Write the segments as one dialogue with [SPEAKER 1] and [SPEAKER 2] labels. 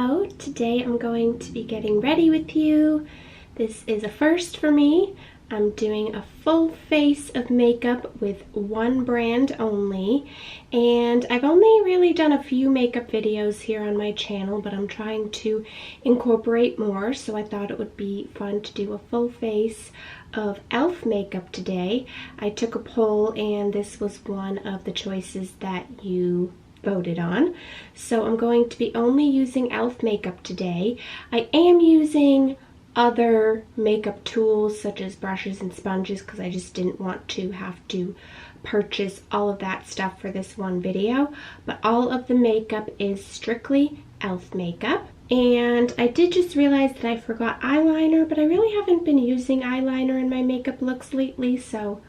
[SPEAKER 1] Hello! Today I'm going to be getting ready with you. This is a first for me. I'm doing a full face of makeup with one brand only, and I've only really done a few makeup videos here on my channel, but I'm trying to incorporate more, so I thought it would be fun to do a full face of e.l.f. makeup today. I took a poll and this was one of the choices that you voted on. So I'm going to be only using e.l.f. makeup today. I am using other makeup tools such as brushes and sponges because I just didn't want to have to purchase all of that stuff for this one video. But all of the makeup is strictly e.l.f. makeup. And I did just realize that I forgot eyeliner, but I really haven't been using eyeliner in my makeup looks lately, so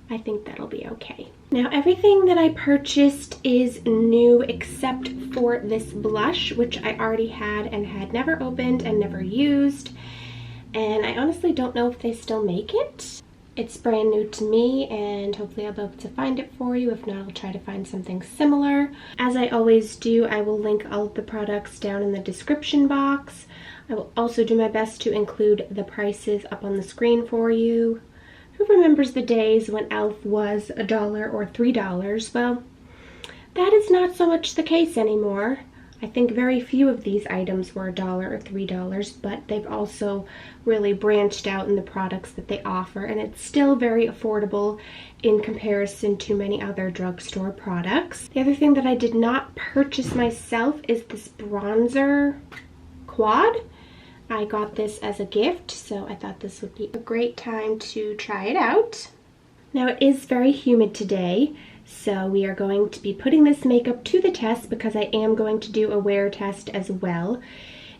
[SPEAKER 1] I think that'll be okay. Now everything that I purchased is new except for this blush, which I already had and had never opened and never used. And I honestly don't know if they still make it. It's brand new to me and hopefully I'll be able to find it for you. If not, I'll try to find something similar. As I always do, I will link all of the products down in the description box. I will also do my best to include the prices up on the screen for you. Who remembers the days when e.l.f. was $1 or $3? Well, that is not so much the case anymore. I think very few of these items were $1 or $3, but they've also really branched out in the products that they offer, and it's still very affordable in comparison to many other drugstore products. The other thing that I did not purchase myself is this bronzer quad. I got this as a gift, so I thought this would be a great time to try it out. Now it is very humid today, so we are going to be putting this makeup to the test because I am going to do a wear test as well.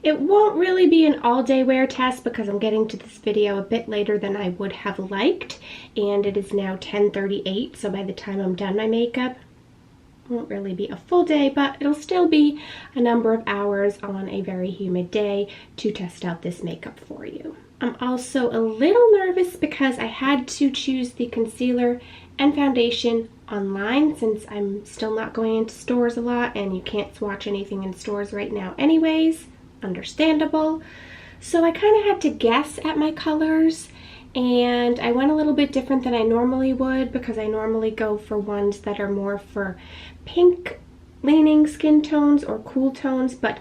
[SPEAKER 1] It won't really be an all-day wear test because I'm getting to this video a bit later than I would have liked, and it is now 10:38, so by the time I'm done my makeup, it won't really be a full day, but it'll still be a number of hours on a very humid day to test out this makeup for you. I'm also a little nervous because I had to choose the concealer and foundation online since I'm still not going into stores a lot and you can't swatch anything in stores right now anyways. Understandable. So I kind of had to guess at my colors, and I went a little bit different than I normally would because I normally go for ones that are more for pink leaning skin tones or cool tones, but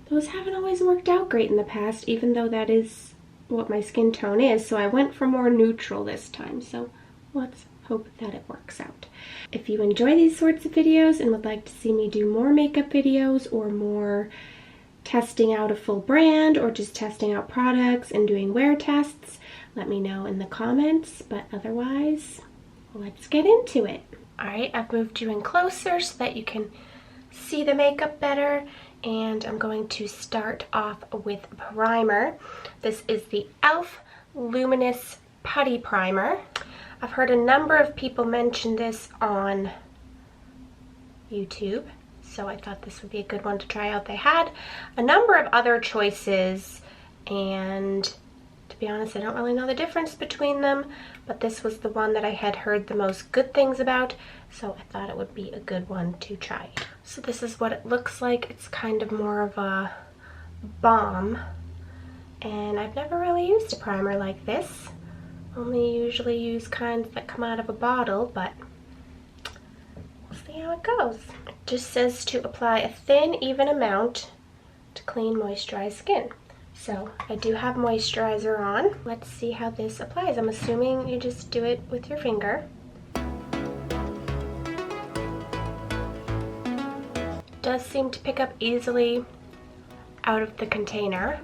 [SPEAKER 1] those haven't always worked out great in the past, even though that is what my skin tone is. So I went for more neutral this time, so let's hope that it works out. If you enjoy these sorts of videos and would like to see me do more makeup videos or more testing out a full brand or just testing out products and doing wear tests, let me know in the comments. But otherwise, let's get into it. Alright, I've moved you in closer so that you can see the makeup better, and I'm going to start off with primer. This is the e.l.f. Luminous Putty Primer. I've heard a number of people mention this on YouTube, so I thought this would be a good one to try out. They had a number of other choices, and to be honest, I don't really know the difference between them, but this was the one that I had heard the most good things about, so I thought it would be a good one to try. So this is what it looks like. It's kind of more of a balm, and I've never really used a primer like this. Only usually use kinds that come out of a bottle, but we'll see how it goes. It just says to apply a thin, even amount to clean, moisturized skin. So I do have moisturizer on. Let's see how this applies. I'm assuming you just do it with your finger. It does seem to pick up easily out of the container.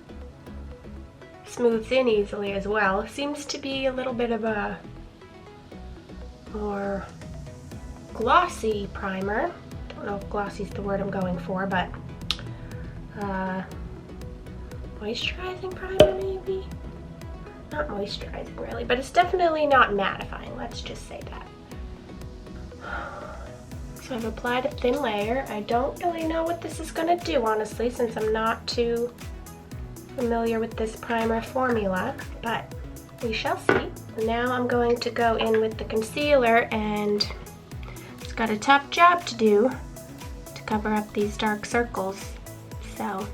[SPEAKER 1] Smooths in easily as well. Seems to be a little bit of a more glossy primer. Don't know if glossy is the word I'm going for, but moisturizing primer maybe? Not moisturizing really, but it's definitely not mattifying, let's just say that. So I've applied a thin layer. I don't really know what this is gonna do, honestly, since I'm not too familiar with this primer formula, but we shall see. Now I'm going to go in with the concealer, and it's got a tough job to do to cover up these dark circles. So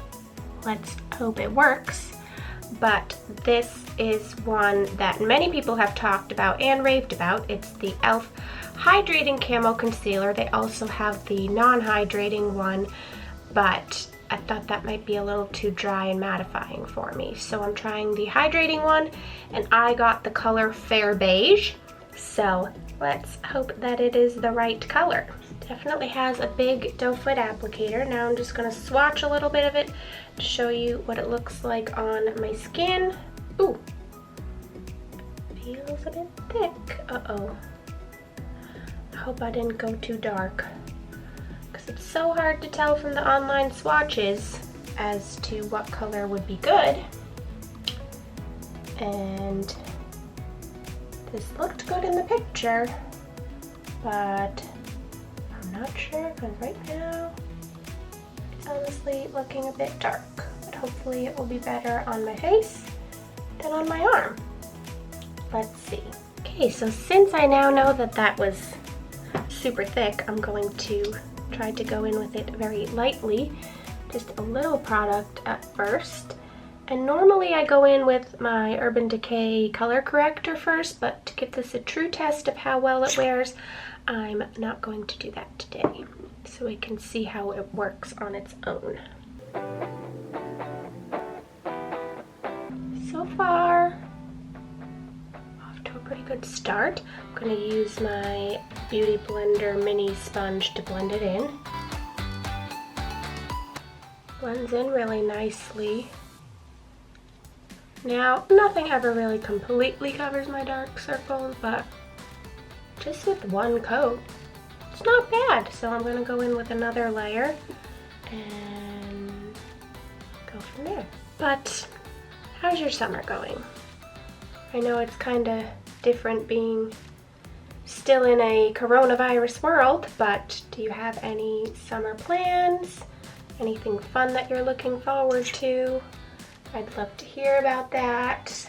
[SPEAKER 1] Let's hope it works. But this is one that many people have talked about and raved about. It's the e.l.f. Hydrating Camo Concealer. They also have the non-hydrating one, but I thought that might be a little too dry and mattifying for me. So I'm trying the hydrating one, and I got the color Fair Beige. So let's hope that it is the right color. Definitely has a big doe foot applicator. Now I'm just gonna swatch a little bit of it to show you what it looks like on my skin. Ooh, feels a bit thick. Uh-oh. I hope I didn't go too dark, because it's so hard to tell from the online swatches as to what color would be good. And this looked good in the picture, but I'm not sure, because right now it's honestly looking a bit dark. But hopefully it will be better on my face than on my arm. Let's see. Okay, so since I now know that that was super thick, I'm going to try to go in with it very lightly. Just a little product at first. And normally I go in with my Urban Decay color corrector first, but to give this a true test of how well it wears, I'm not going to do that today, so we can see how it works on its own. So far, off to a pretty good start. I'm going to use my Beauty Blender mini sponge to blend it in. Blends in really nicely. Now, nothing ever really completely covers my dark circles, but just with one coat, it's not bad. So I'm gonna go in with another layer and go from there. But how's your summer going? I know it's kind of different being still in a coronavirus world, but do you have any summer plans? Anything fun that you're looking forward to? I'd love to hear about that.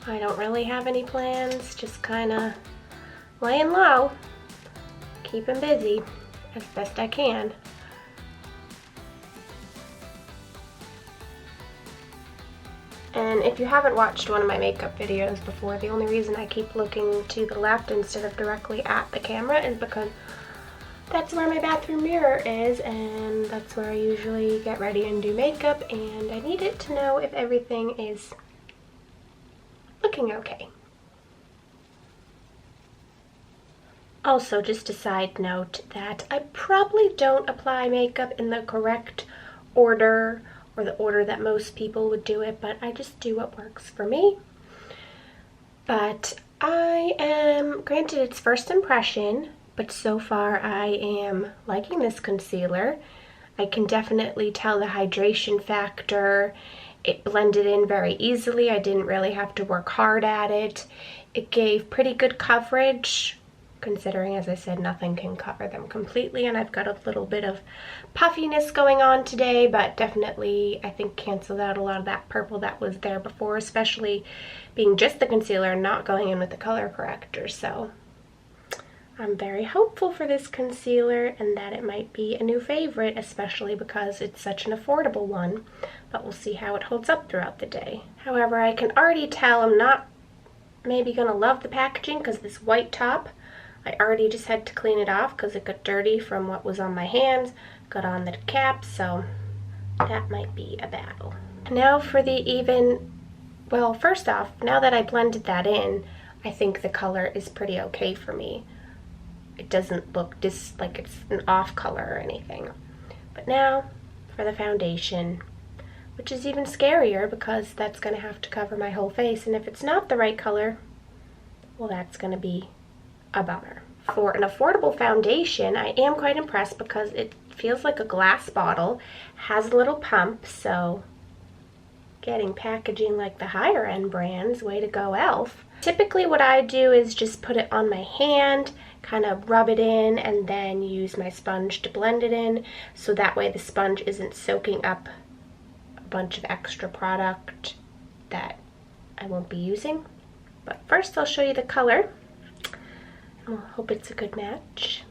[SPEAKER 1] I don't really have any plans, just kind of laying low, keeping busy as best I can. And if you haven't watched one of my makeup videos before, the only reason I keep looking to the left instead of directly at the camera is because that's where my bathroom mirror is, and that's where I usually get ready and do makeup, and I need it to know if everything is looking okay. Also, just a side note that I probably don't apply makeup in the correct order or the order that most people would do it, but I just do what works for me. But I am, granted it's first impression, but so far I am liking this concealer. I can definitely tell the hydration factor. It blended in very easily. I didn't really have to work hard at it. It gave pretty good coverage, considering, as I said, nothing can cover them completely, and I've got a little bit of puffiness going on today, but definitely I think canceled out a lot of that purple that was there before, especially being just the concealer and not going in with the color corrector. So I'm very hopeful for this concealer and that it might be a new favorite, especially because it's such an affordable one, but we'll see how it holds up throughout the day. However, I can already tell I'm not maybe gonna love the packaging, because this white top, I already just had to clean it off because it got dirty from what was on my hands, got on the cap, so that might be a battle. Now for the well, first off, now that I blended that in, I think the color is pretty okay for me. It doesn't look just like it's an off color or anything. But now for the foundation, which is even scarier because that's going to have to cover my whole face, and if it's not the right color, well, that's going to be a bummer. For an affordable foundation, I am quite impressed because it feels like a glass bottle, has a little pump, so getting packaging like the higher end brands, way to go, e.l.f. Typically what I do is just put it on my hand, kind of rub it in, and then use my sponge to blend it in, so that way the sponge isn't soaking up a bunch of extra product that I won't be using. But first I'll show you the color. I'll hope it's a good match.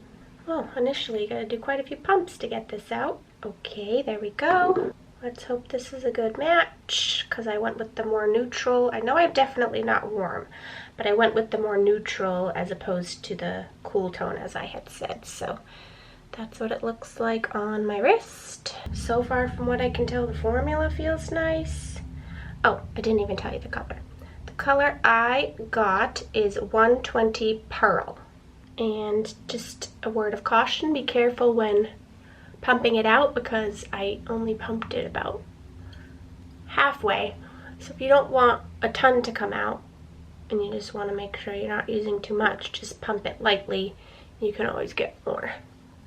[SPEAKER 1] Well, initially you gotta do quite a few pumps to get this out. Okay, there we go. Let's hope this is a good match, because I went with the more neutral. I know I'm definitely not warm, but I went with the more neutral as opposed to the cool tone, as I had said. So that's what it looks like on my wrist. So far, from what I can tell, the formula feels nice. Oh, I didn't even tell you the color. The color I got is 120 Pearl. And just a word of caution, be careful when pumping it out, because I only pumped it about halfway. So if you don't want a ton to come out and you just want to make sure you're not using too much, just pump it lightly. You can always get more.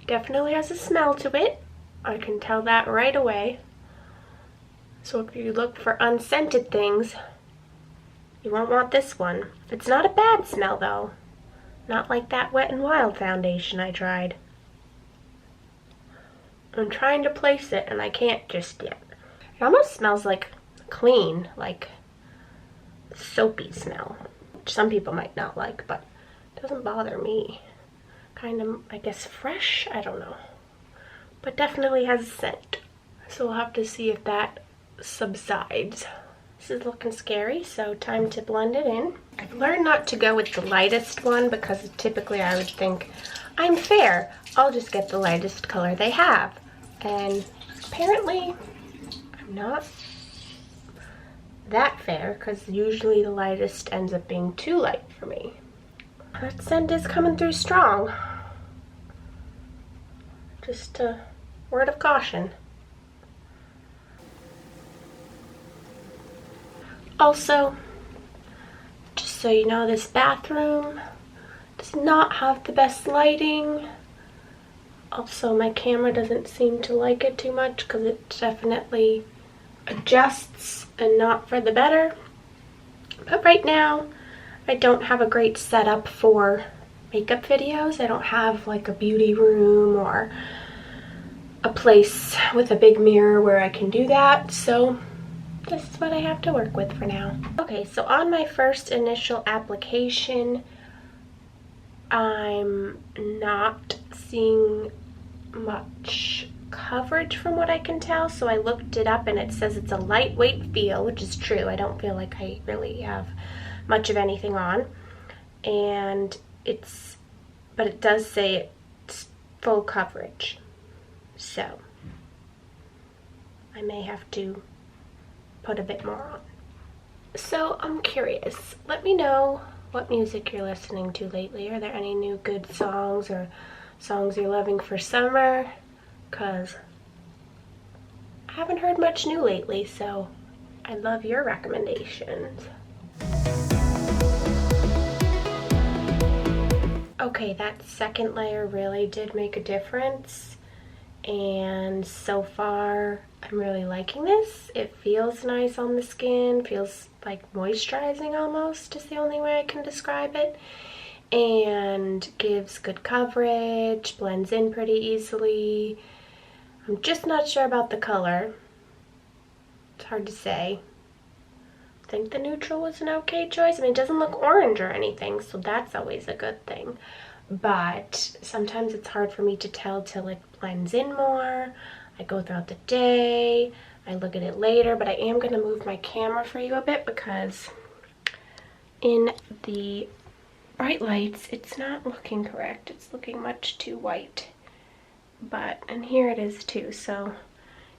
[SPEAKER 1] Definitely has a smell to it. I can tell that right away. So if you look for unscented things, you won't want this one. It's not a bad smell though. Not like that Wet n Wild foundation I tried. I'm trying to place it and I can't just yet. It almost smells like clean, like soapy smell, which some people might not like, but it doesn't bother me. Kind of, I guess, fresh? I don't know. But definitely has a scent. So we'll have to see if that subsides. This is looking scary, so time to blend it in. I've learned not to go with the lightest one because typically I would think, I'm fair, I'll just get the lightest color they have. And apparently I'm not that fair, because usually the lightest ends up being too light for me. That scent is coming through strong. Just a word of caution. Also, just so you know, this bathroom does not have the best lighting. Also, my camera doesn't seem to like it too much because it definitely adjusts and not for the better. But right now, I don't have a great setup for makeup videos. I don't have like a beauty room or a place with a big mirror where I can do that. So this is what I have to work with for now. Okay, so on my first initial application, I'm not seeing much coverage from what I can tell. So I looked it up and it says it's a lightweight feel, which is true. I don't feel like I really have much of anything on. And but it does say it's full coverage. So I may have to put a bit more on. So I'm curious, let me know what music you're listening to lately. Are there any new good songs or songs you're loving for summer? Because I haven't heard much new lately, so I'd love your recommendations. Okay, that second layer really did make a difference, and so far I'm really liking this. It feels nice on the skin, feels like moisturizing almost is the only way I can describe it, and gives good coverage, blends in pretty easily. I'm just not sure about the color. It's hard to say. I think the neutral was an okay choice. I mean, it doesn't look orange or anything, so that's always a good thing. But sometimes it's hard for me to tell till it blends in more. I go throughout the day, I look at it later, but I am going to move my camera for you a bit because in the bright lights, it's not looking correct. It's looking much too white. And here it is too, so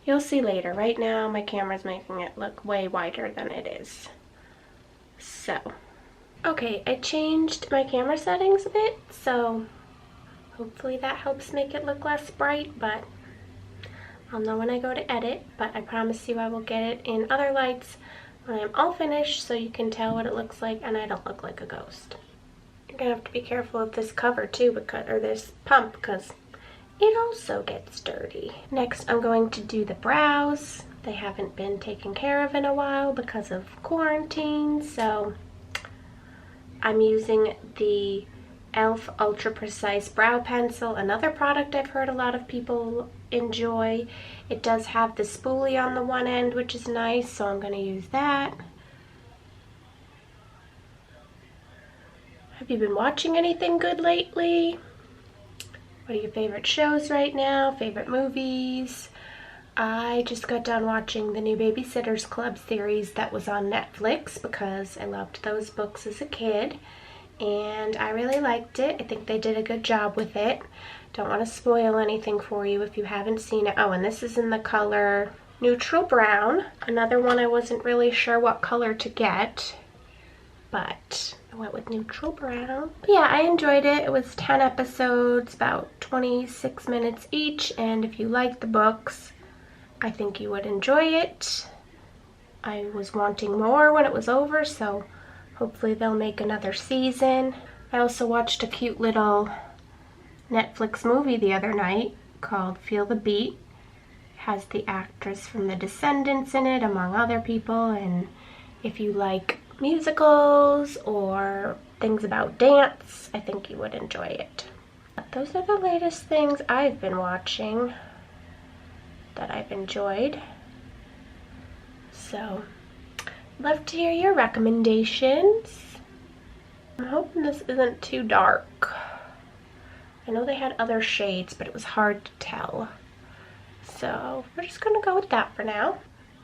[SPEAKER 1] you'll see later. Right now, my camera's making it look way whiter than it is. So, okay, I changed my camera settings a bit, so hopefully that helps make it look less bright, but I'll know when I go to edit. But I promise you I will get it in other lights when I'm all finished so you can tell what it looks like and I don't look like a ghost. You're gonna have to be careful of this cover too, or this pump, because it also gets dirty. Next, I'm going to do the brows. They haven't been taken care of in a while because of quarantine, so I'm using the e.l.f. Ultra Precise Brow Pencil, another product I've heard a lot of people enjoy. It does have the spoolie on the one end, which is nice, so I'm going to use that. Have you been watching anything good lately? What are your favorite shows right now? Favorite movies? I just got done watching the new Babysitters Club series that was on Netflix because I loved those books as a kid, and I really liked it. I think they did a good job with it. Don't want to spoil anything for you if you haven't seen it. Oh, and this is in the color Neutral Brown. Another one I wasn't really sure what color to get, but I went with Neutral Brown. But yeah, I enjoyed it. It was 10 episodes, about 26 minutes each, and if you like the books, I think you would enjoy it. I was wanting more when it was over, so hopefully they'll make another season. I also watched a cute little Netflix movie the other night called Feel the Beat. It has the actress from The Descendants in it, among other people, and if you like musicals or things about dance, I think you would enjoy it. But those are the latest things I've been watching that I've enjoyed. So, love to hear your recommendations. I'm hoping this isn't too dark. I know they had other shades, but it was hard to tell. So, we're just gonna go with that for now.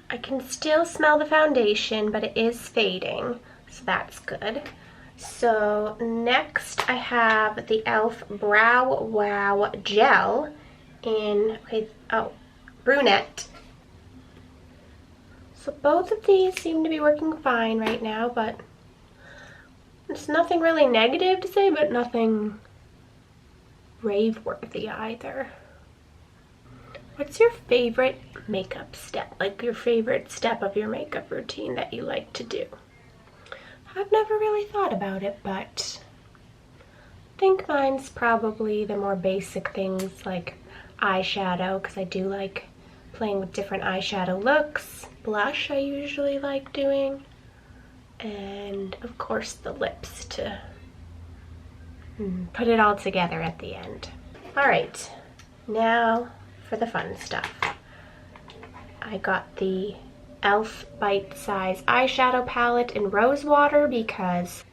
[SPEAKER 1] I can still smell the foundation, but it is fading, so that's good. So, next I have the e.l.f. Brow Wow Gel in, brunette. So both of these seem to be working fine right now, but it's nothing really negative to say, but nothing rave-worthy either. What's your favorite makeup step? Like your favorite step of your makeup routine that you like to do? I've never really thought about it, but I think mine's probably the more basic things like eyeshadow, because I do like playing with different eyeshadow looks. Blush I usually like doing, and of course the lips to put it all together at the end. Alright, now for the fun stuff. I got the e.l.f. Bite Size Eyeshadow Palette in Rose Water because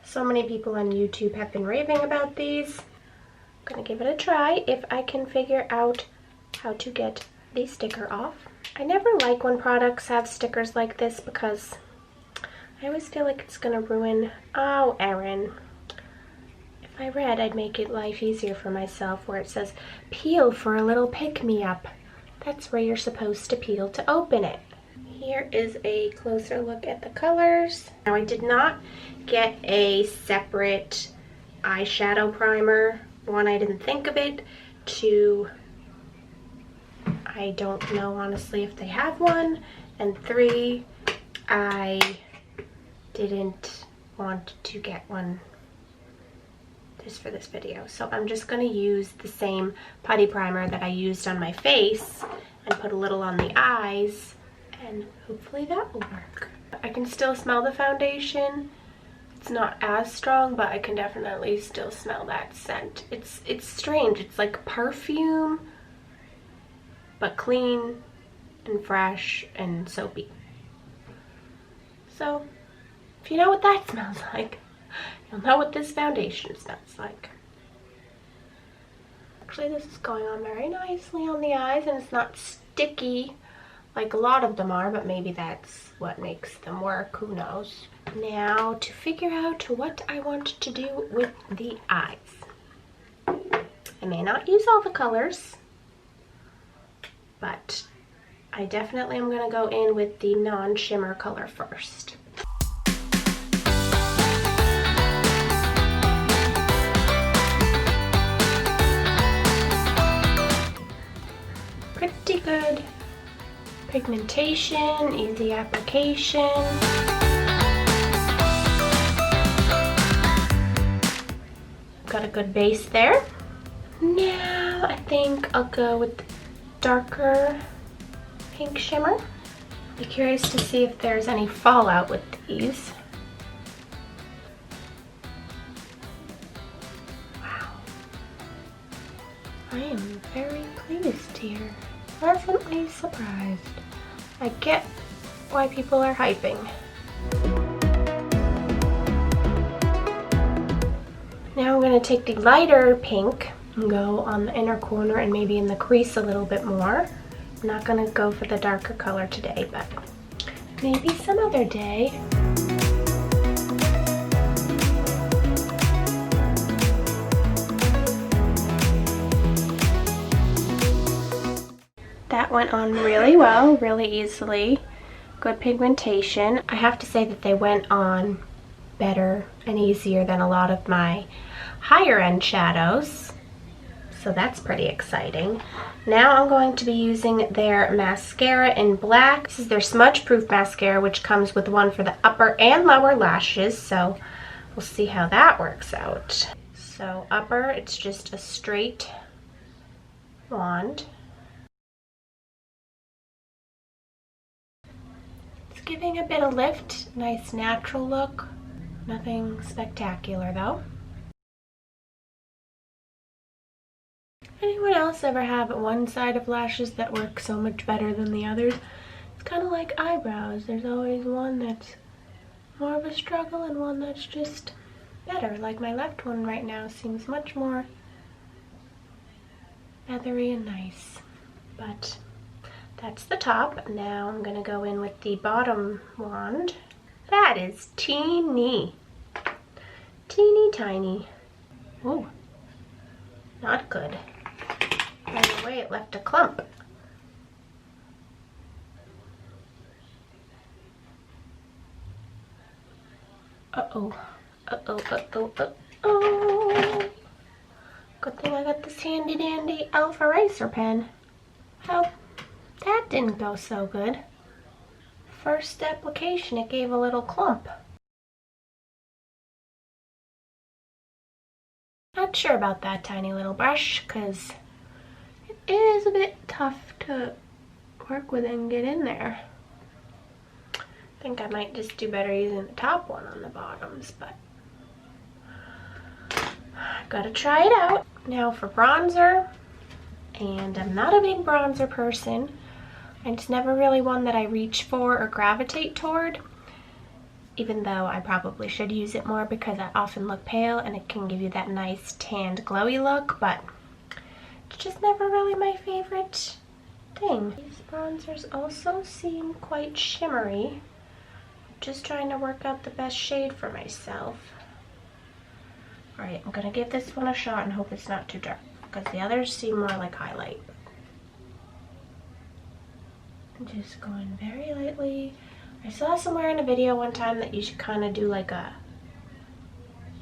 [SPEAKER 1] so many people on YouTube have been raving about these. I'm gonna give it a try if I can figure out how to get the sticker off. I never like when products have stickers like this because I always feel like it's gonna ruin. Oh, Erin. If I read, I'd make it life easier for myself where it says, peel for a little pick-me-up. That's where you're supposed to peel to open it. Here is a closer look at the colors. Now, I did not get a separate eyeshadow primer. One, I didn't think of it. Two, I don't know honestly if they have one. And three, I didn't want to get one just for this video. So I'm just going to use the same putty primer that I used on my face and put a little on the eyes, and hopefully that will work. I can still smell the foundation. It's not as strong, but I can definitely still smell that scent. It's strange. It's like perfume, but clean and fresh and soapy. So, if you know what that smells like, you'll know what this foundation smells like. Actually, this is going on very nicely on the eyes, and it's not sticky like a lot of them are, but maybe that's what makes them work, who knows. Now, to figure out what I want to do with the eyes. I may not use all the colors, but I definitely am going to go in with the non-shimmer color first. Pretty good pigmentation, easy application. Got a good base there. Now I think I'll go with the darker pink shimmer. Be curious to see if there's any fallout with these. Wow. I am very pleased here. Pleasantly surprised. I get why people are hyping. Now I'm going to take the lighter pink and go on the inner corner and maybe in the crease a little bit more. just not gonna go for the darker color today, but maybe some other day. That went on really well, really easily. Good pigmentation. I have to say that they went on better and easier than a lot of my higher end shadows. So that's pretty exciting. Now I'm going to be using their mascara in black. This is their smudge proof mascara, which comes with one for the upper and lower lashes. So we'll see how that works out. So upper, it's just a straight wand. It's giving a bit of lift, nice natural look. Nothing spectacular though. Anyone else ever have one side of lashes that work so much better than the others? It's kind of like eyebrows. There's always one that's more of a struggle and one that's just better. Like my left one right now seems much more feathery and nice. But that's the top. Now I'm going to go in with the bottom wand. That is teeny. Teeny tiny. Ooh, not good. Right away, it left a clump. Uh-oh. Uh-oh, uh-oh, uh-oh. Good thing I got this handy dandy e.l.f. eraser pen. Well, that didn't go so good. First application, it gave a little clump. Not sure about that tiny little brush, because it is a bit tough to work with and get in there. I think I might just do better using the top one on the bottoms, but gotta try it out. Now for bronzer, and I'm not a big bronzer person. It's never really one that I reach for or gravitate toward, even though I probably should use it more because I often look pale and it can give you that nice tanned glowy look, but it's just never really my favorite thing. These bronzers also seem quite shimmery. Just trying to work out the best shade for myself. Alright, I'm gonna give this one a shot and hope it's not too dark, because the others seem more like highlight. I'm just going very lightly. I saw somewhere in a video one time that you should kind of do like a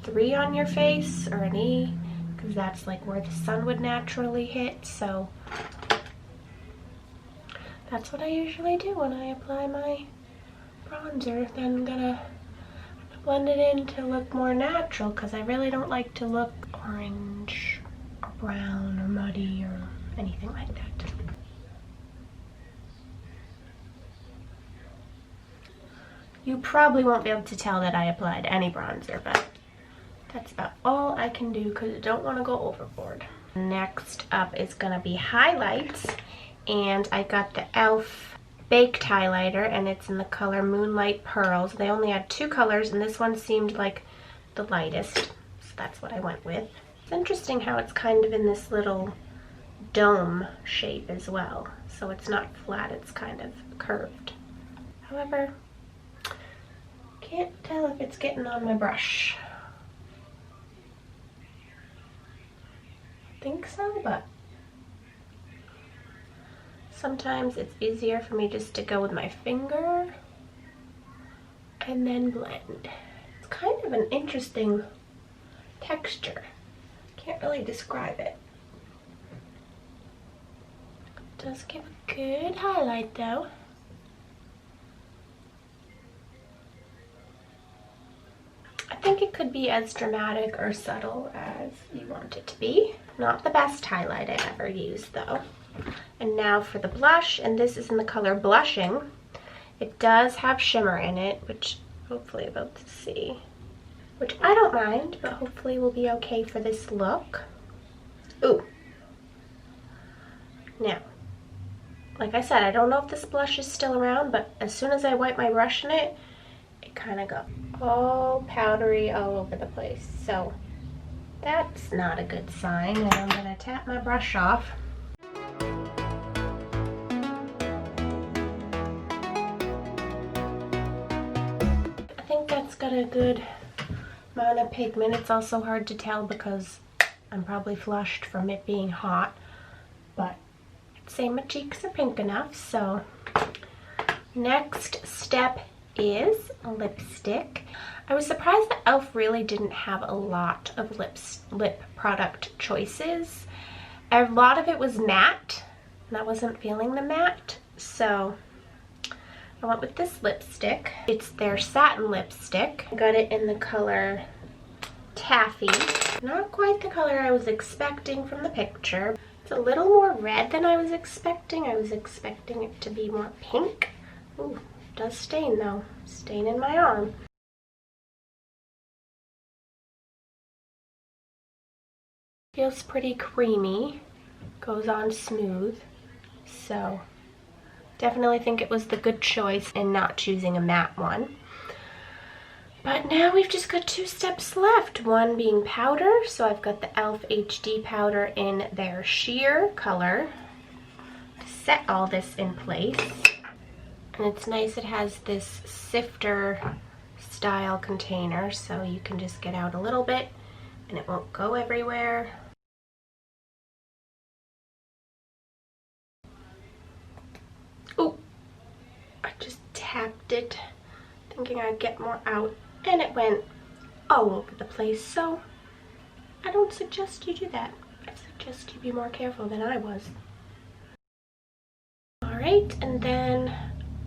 [SPEAKER 1] 3 on your face or an E, because that's like where the sun would naturally hit. So that's what I usually do when I apply my bronzer. Then I'm gonna blend it in to look more natural, because I really don't like to look orange or brown or muddy or anything like that. You probably won't be able to tell that I applied any bronzer, but that's about all I can do because I don't want to go overboard. Next up is going to be highlights, and I got the e.l.f. Baked Highlighter, and it's in the color Moonlight Pearls. They only had 2 colors, and this one seemed like the lightest, so that's what I went with. It's interesting how it's kind of in this little dome shape as well, so it's not flat, it's kind of curved. However, can't tell if it's getting on my brush. I think so, but sometimes it's easier for me just to go with my finger and then blend. It's kind of an interesting texture. Can't really describe it. It does give a good highlight though. I think it could be as dramatic or subtle as you want it to be. Not the best highlight I ever used though. And now for the blush, and this is in the color Blushing. It does have shimmer in it, which hopefully you'll be able to see. Which I don't mind, but hopefully will be okay for this look. Ooh. Now, like I said, I don't know if this blush is still around, but as soon as I wipe my brush in it, it kind of got all powdery all over the place. So that's not a good sign, and I'm going to tap my brush off. got a good amount of pigment. It's also hard to tell because I'm probably flushed from it being hot, but I'd say my cheeks are pink enough. So next step is lipstick. I was surprised that e.l.f. really didn't have a lot of lip product choices. A lot of it was matte, and I wasn't feeling the matte, so I went with this lipstick. It's their Satin Lipstick. I got it in the color Taffy. Not quite the color I was expecting from the picture. It's a little more red than I was expecting. I was expecting it to be more pink. Ooh, it does stain though. Stain in my arm. Feels pretty creamy. Goes on smooth. So definitely think it was the good choice in not choosing a matte one. But now we've just got 2 steps left, one being powder. So I've got the e.l.f. HD powder in their sheer color to set all this in place. And it's nice, it has this sifter style container, so you can just get out a little bit and it won't go everywhere. Oh, I just tapped it thinking I'd get more out, and it went all over the place. So I don't suggest you do that. I suggest you be more careful than I was. Alright, and then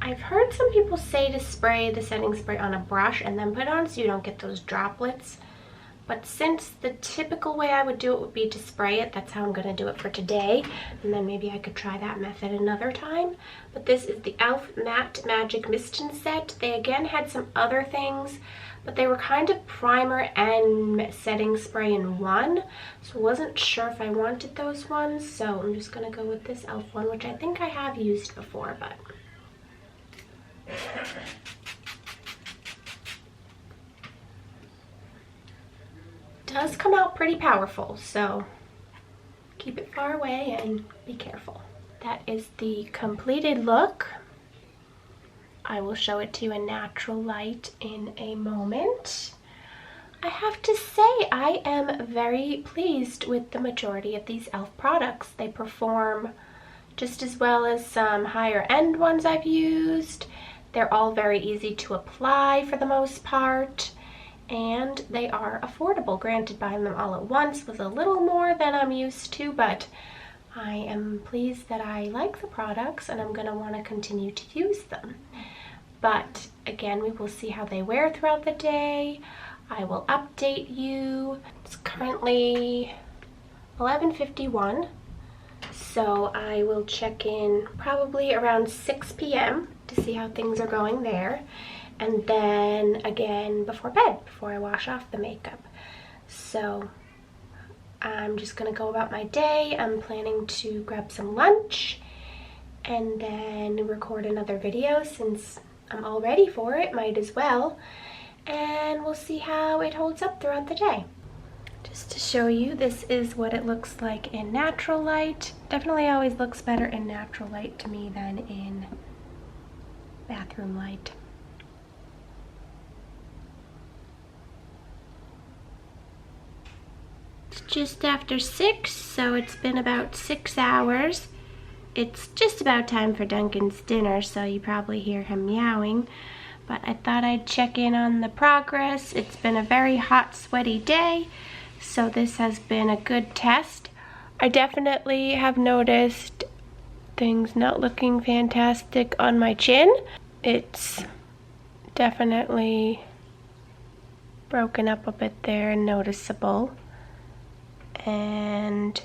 [SPEAKER 1] I've heard some people say to spray the setting spray on a brush and then put it on so you don't get those droplets. But since the typical way I would do it would be to spray it, that's how I'm going to do it for today. And then maybe I could try that method another time. But this is the e.l.f. Matte Magic Mist Set. They again had some other things, but they were kind of primer and setting spray in one. So I wasn't sure if I wanted those ones. So I'm just going to go with this e.l.f. one, which I think I have used before, but... does come out pretty powerful, so keep it far away and be careful. That is the completed look. I will show it to you in natural light in a moment. I have to say I am very pleased with the majority of these e.l.f. products. They perform just as well as some higher end ones I've used. They're all very easy to apply for the most part. And they are affordable. Granted, buying them all at once was a little more than I'm used to, but I am pleased that I like the products and I'm going to want to continue to use them. But again, we will see how they wear throughout the day. I will update you. It's currently 11:51, so I will check in probably around 6 p.m. to see how things are going there. And then again before bed, before I wash off the makeup. So I'm just gonna go about my day. I'm planning to grab some lunch and then record another video since I'm all ready for it, might as well. And we'll see how it holds up throughout the day. Just to show you, this is what it looks like in natural light. Definitely always looks better in natural light to me than in bathroom light. Just after 6, so it's been about 6 hours. It's just about time for Duncan's dinner, so you probably hear him meowing. But I thought I'd check in on the progress. It's been a very hot, sweaty day, so this has been a good test. I definitely have noticed things not looking fantastic on my chin. It's definitely broken up a bit there and noticeable. And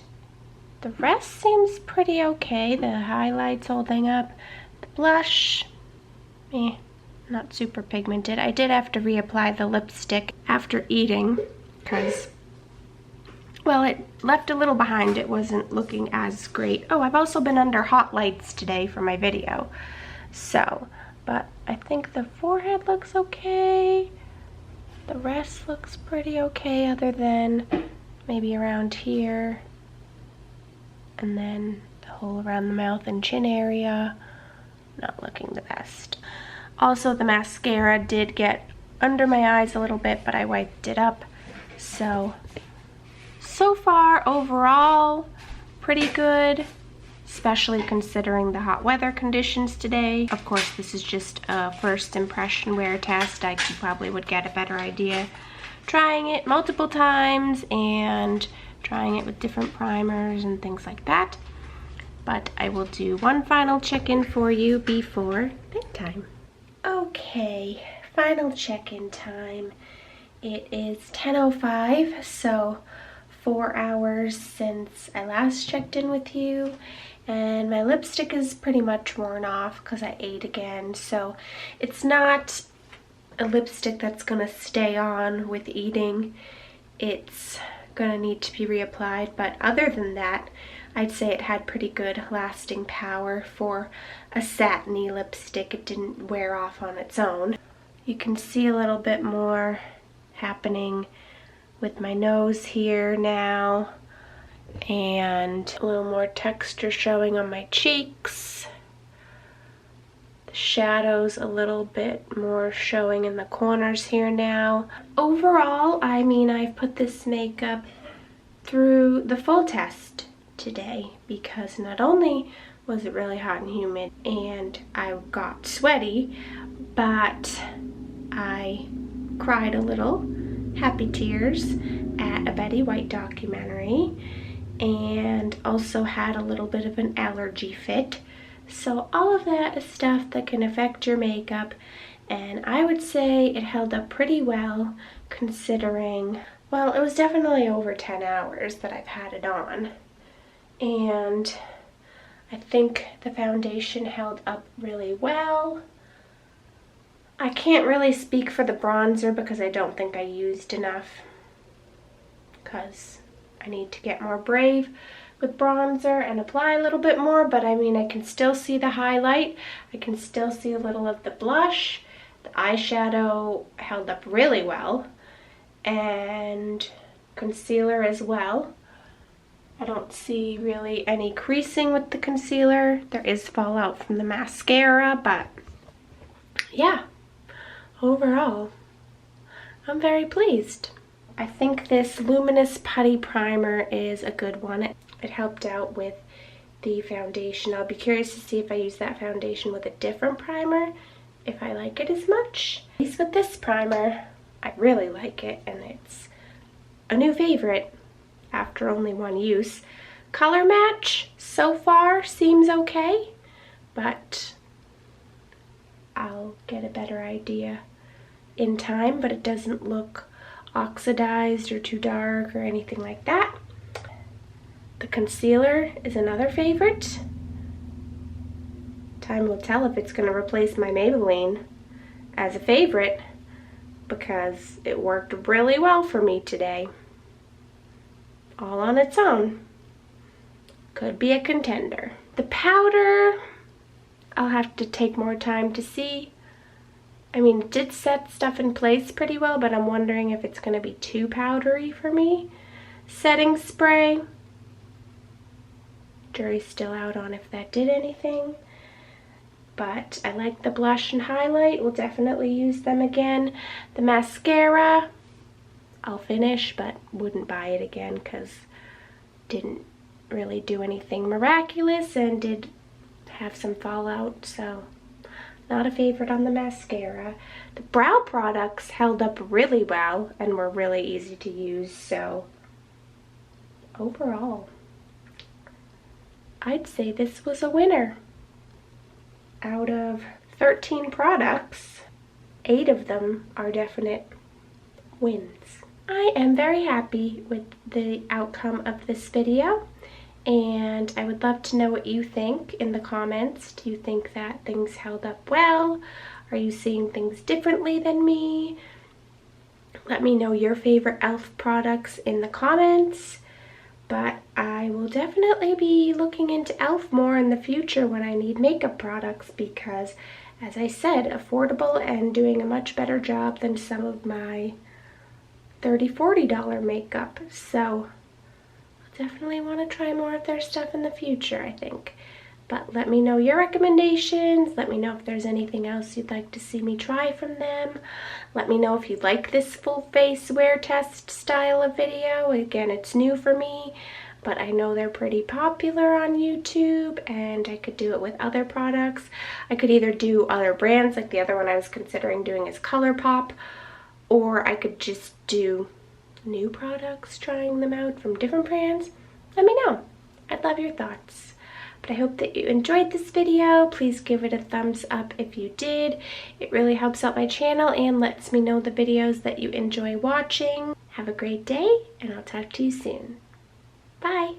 [SPEAKER 1] the rest seems pretty okay. The highlights holding up. The blush, not super pigmented. I did have to reapply the lipstick after eating because, well, it left a little behind. It wasn't looking as great. Oh, I've also been under hot lights today for my video. So, but I think the forehead looks okay. The rest looks pretty okay other than maybe around here, and then the hole around the mouth and chin area, not looking the best. Also, the mascara did get under my eyes a little bit, but I wiped it up. So far, overall, pretty good, especially considering the hot weather conditions today. Of course, this is just a first impression wear test. I probably would get a better idea trying it multiple times and trying it with different primers and things like that. But I will do one final check-in for you before bedtime. Okay, final check-in time. It is 10:05, so 4 hours since I last checked in with you, and my lipstick is pretty much worn off because I ate again, so it's not a lipstick that's gonna stay on with eating. It's gonna need to be reapplied, but other than that, I'd say it had pretty good lasting power for a satiny lipstick. It didn't wear off on its own. You can see a little bit more happening with my nose here now, and a little more texture showing on my cheeks. The shadows a little bit more showing in the corners here now. Overall, I mean, I've put this makeup through the full test today because not only was it really hot and humid and I got sweaty, but I cried a little, happy tears, at a Betty White documentary, and also had a little bit of an allergy fit. So all of that is stuff that can affect your makeup, and I would say it held up pretty well considering, well, it was definitely over 10 hours that I've had it on. And I think the foundation held up really well. I can't really speak for the bronzer because I don't think I used enough, because I need to get more brave with bronzer and apply a little bit more, but I mean, I can still see the highlight. I can still see a little of the blush. The eyeshadow held up really well, and concealer as well. I don't see really any creasing with the concealer. There is fallout from the mascara, but yeah, overall, I'm very pleased. I think this Luminous Putty primer is a good one. It helped out with the foundation. I'll be curious to see if I use that foundation with a different primer, if I like it as much. At least with this primer, I really like it, and it's a new favorite after only one use. Color match so far seems okay, but I'll get a better idea in time, but it doesn't look oxidized or too dark or anything like that. The concealer is another favorite. Time will tell if it's going to replace my Maybelline as a favorite, because it worked really well for me today. All on its own. Could be a contender. The powder, I'll have to take more time to see. I mean, it did set stuff in place pretty well, but I'm wondering if it's going to be too powdery for me. Setting spray, jury's still out on if that did anything. But I like the blush and highlight. We'll definitely use them again. The mascara, I'll finish, but wouldn't buy it again because didn't really do anything miraculous and did have some fallout, so not a favorite on the mascara. The brow products held up really well and were really easy to use, so overall, I'd say this was a winner. Out of 13 products, 8 of them are definite wins. I am very happy with the outcome of this video, and I would love to know what you think in the comments. Do you think that things held up well? Are you seeing things differently than me? Let me know your favorite e.l.f. products in the comments. But I will definitely be looking into e.l.f. more in the future when I need makeup products because, as I said, affordable and doing a much better job than some of my $30, $40 makeup. So I'll definitely want to try more of their stuff in the future, I think. But let me know your recommendations. Let me know if there's anything else you'd like to see me try from them. Let me know if you like this full face wear test style of video. Again, it's new for me, but I know they're pretty popular on YouTube, and I could do it with other products. I could either do other brands, like the other one I was considering doing is ColourPop, or I could just do new products, trying them out from different brands. Let me know. I'd love your thoughts. But I hope that you enjoyed this video. Please give it a thumbs up if you did. It really helps out my channel and lets me know the videos that you enjoy watching. Have a great day, and I'll talk to you soon. Bye!